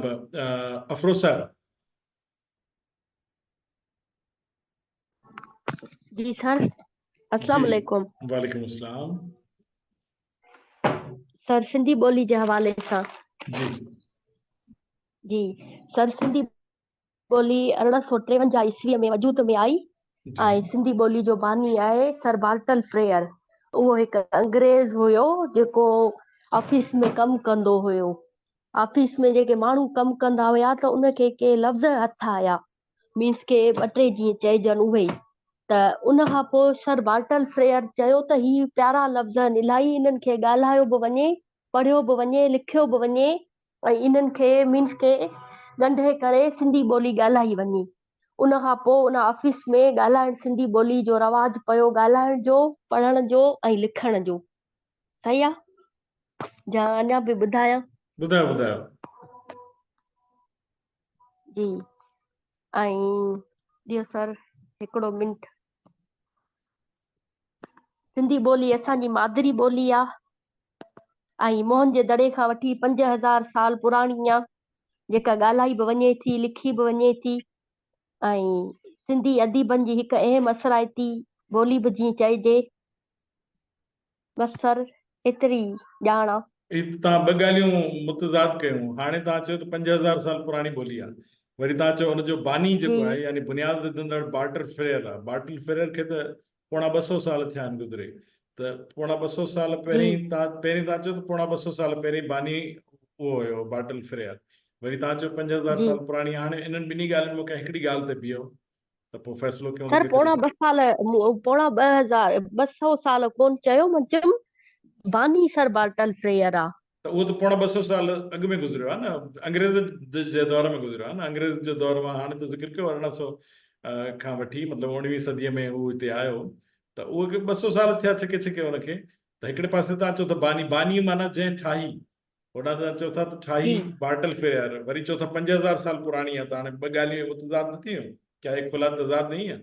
अफरोज साहब। जी sir, अस्सलाम जी, वालेकुम। वालेकुम अस्सलाम। सर, सिंधी ॿोली जे हवाले सां जी जी सर, सिंधी ॿोली 1853 ईस्वीअ में वजूद में आई जी ऐं सिंधी ॿोली जो बानी आहे सर बार्टल फ्रेयर। उहो हिकु अंग्रेज़ हुयो जेको ऑफिस में कमु कंदो हुयो। ऑफिस में जेके माण्हू कमु कंदा हुया त उनखे के लफ़्ज़ हथ आया, मीन्स के ॿ टे जीअं चइजनि उहे ई। त उन खां पोइ सर बार्टल फ्रेयर चयो त ही प्यारा लफ़्ज़ आहिनि, इलाही इन्हनि खे ॻाल्हायो बि वञे, पढ़ियो बि वञे, लिखियो बि वञे ऐं इन्हनि खे मीन्स के ॻंढे करे सिंधी ॿोली ॻाल्हाई वञे। उन खां पोइ उन ऑफिस में ॻाल्हाइण सिंधी ॿोली जो रवाज पियो, ॻाल्हाइण जो, पढ़ण जो ऐं लिखण जो। सही आहे या अञा बि ॿुधायां? ॿुधायो ॿुधायो। जी ऐं ॾियो सर हिकिड़ो मिंट। सिंधी ॿोली असांजी मादिरी ॿोली आहे ऐं मोहन जे दड़े खां वठी 5000 साल पुराणी आहे, जेका ॻाल्हाई बि वञे थी, लिखी बि वञे थी ऐं सिंधी अदीबनि जी हिकु अहम असराइती ॿोली बि जीअं चइजे। बसि सर एतिरी ॼाण आहे। तव्हां ॿ ॻाल्हियूं मुतज़ाद कयूं। हाणे तव्हां चयो त 5000 साल पुराणी ॿोली आहे, वरी तव्हां चयो हुनजो बानी जी जेको आहे यानी बुनियाद विधंदड़ बार्टल फ्रेयर आहे। बार्टल फ्रेयर खे त पोणा 200 साल थिया आहिनि गुज़रे, त पोणा 200 साल जी पहिरीं तव्हां चयो त पोणा 200 साल पहिरीं बानी उहो हुयो बार्टल फ्रेयर। वरी तव्हां चयो 5000 जी साल पुराणी। हाणे इन्हनि ॿिन्ही ॻाल्हियुनि में मूंखे हिकिड़ी ॻाल्हि ते बीहो त पोइ फ़ैसिलो कयूं त सर, केतिरी। पोणा 200 साल कोन चयो, मां चयुमि बानी सर बार्टल फ्रेयर आहे। त उहो त पोणा 200 साल अॻु में गुज़रियो आहे न, अंग्रेज़ जे दौर में गुज़रियो आहे न। अंग्रेज़ जो दौर मां हाणे त ज़िक्र कयो 1800 खां वठी मतिलबु 19वीं सदीअ में उहो हिते आयो, त उहो 200 साल थिया छिके छिके हुनखे। त हिकिड़े पासे तव्हां चओ त बानी माना जंहिं ठाही, होॾां तव्हां चओ था त ठाही जी बार्टल फ्रेयर, वरी चओ था 5000 साल पुराणी आहे। त हाणे ॿ ॻाल्हियूं मुतज़ाद न थियूं, क्या एक खुला तज़ाद नहीं है?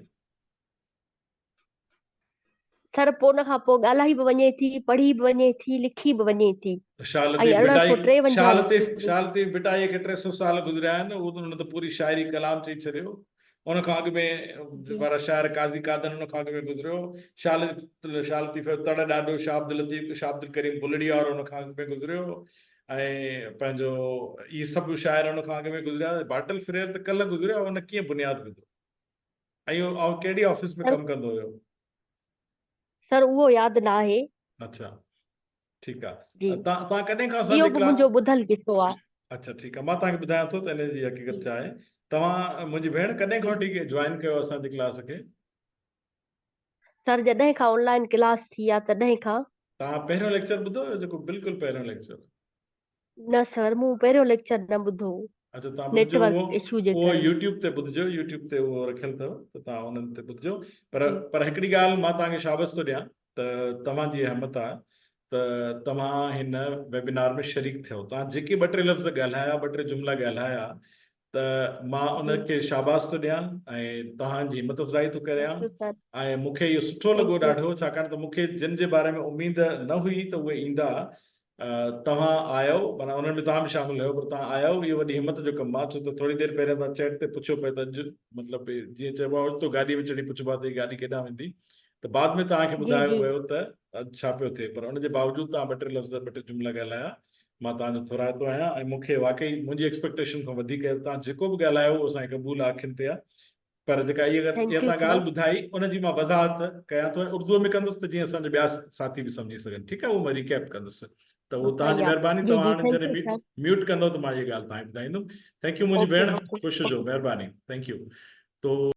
सर, पोइ उन खां पोइ ॻाल्हाई बि वञे थी, पढ़ी बि वञे थी, लिखी बि वञे थी शाल ऐं ते बिटाई 1853 शाल ते बिटाई खे 300 साल गुज़रिया आहिनि। उहो त हुन त पूरी शाइरी कलाम चई छॾियो। उन खां अॻु में जी वारा शाइर काज़ी कादन उन खां अॻु में गुज़रियो। शाल थी पियो तड़ ॾाढो शाह अब्दुल लतीफ़, शाह अब्दुल करीम बुलड़ी वारो उन खां अॻु में गुज़रियो ऐं पंहिंजो इहे सभु शाइर उन खां अॻु में गुज़रिया। बार्टल फ्रेयर त कल्ह गुज़रियो, उन कीअं बुनियादु विधो ऐं इहो कहिड़ी ऑफिस में सर, कमु कंदो हुयो? सर उहो यादि न आहे। अच्छा, ठीकु जी, आहे। तव्हां कॾहिं खां इहो असांजे बि क्लास। मुंहिंजो ॿुधल किस्सो आहे। अच्छा, ठीकु आहे। मां तव्हांखे ॿुधायां थो त इन जी हक़ीक़त छा आहे। तव्हां मुंहिंजी भेण कॾहिं खां जी वठी जॉइन कयो असांजी क्लास खे? सर, जॾहिं खां ऑनलाइन क्लास थी आहे तॾहिं खां। तव्हां पहिरियों लेक्चर ॿुधो हुयो, जेको बिल्कुलु पहिरियों लेक्चर? न सर, मूं पहिरियों लेक्चर न ॿुधो, अच्छा, तव्हां ॿुधजो। नेटवर्क इशू जे उहो करे। यूट्यूब ते ॿुधजो, यूट्यूब ते उहो रखियलु अथव, त तव्हां उन्हनि ते ॿुधजो। पर जी पर हिकिड़ी ॻाल्हि मां तव्हांखे शाबस थो ॾियां त तव्हांजी अहमियत आहे त तव्हां हिन वेबिनार में शरीक थियो। तव्हां जेके 2-3 लफ़्ज़ ॻाल्हाया, 2-3 जुमिला ॻाल्हाया, त मां जी उनखे शाबाश थो ॾियां ऐं तव्हांजी हिमत अफ़ज़ाई थो करियां। Thank U sir. ऐं मूंखे इहो सुठो थैंक लॻो यू। ॾाढो, छाकाणि त मूंखे जिन जे बारे में उमेद न हुई त उहे ईंदा, तव्हां आयो, माना उन्हनि में तव्हां बि शामिल आहियो, पर तव्हां आयो, इहो वॾी हिमत जो कमु आहे। छो त थोरी देरि पहिरियों तव्हां चैट ते पुछियो पिए त अॼु मतिलबु जीअं चइबो आहे तो गाॾीअ में चढ़ी पुछिबो आहे त हीअ गाॾी केॾां वेंदी, त बाद में तव्हांखे जी ॿुधायो जी वियो त अॼु छा पियो थिए। पर उनजे बावजूदि तव्हां 2-3 लफ़्ज़ 2-3 जुमिला ॻाल्हाया, मां तव्हांजो थोराइतो आहियां ऐं मूंखे वाकई मुंहिंजी एक्सपेक्टेशन खां वधीक तव्हां जेको बि ॻाल्हायो उहो असांखे क़बूल आहे, अखियुनि ते आहे। पर जेका इहा थैंक यू तव्हां सर। ॻाल्हि ॿुधाई उनजी मां वज़ाहत कयां थो, उर्दूअ में कंदुसि त जीअं असांजा ॿिया साथी बि सम्झी सघनि। ठीकु आहे, उहो मां रिकेप कंदुसि। त उहो सही तव्हांजी महिरबानी। आहे। जी तव्हां जी, हाणे थैंक जॾहिं यू बि सर। म्यूट कंदव त मां इहा ॻाल्हि तव्हांखे ॿुधाईंदुमि। थैंक यू मुंहिंजी ओके भेण, ओके ख़ुशि हुजो, ओके। महिरबानी, थैंक यू। तो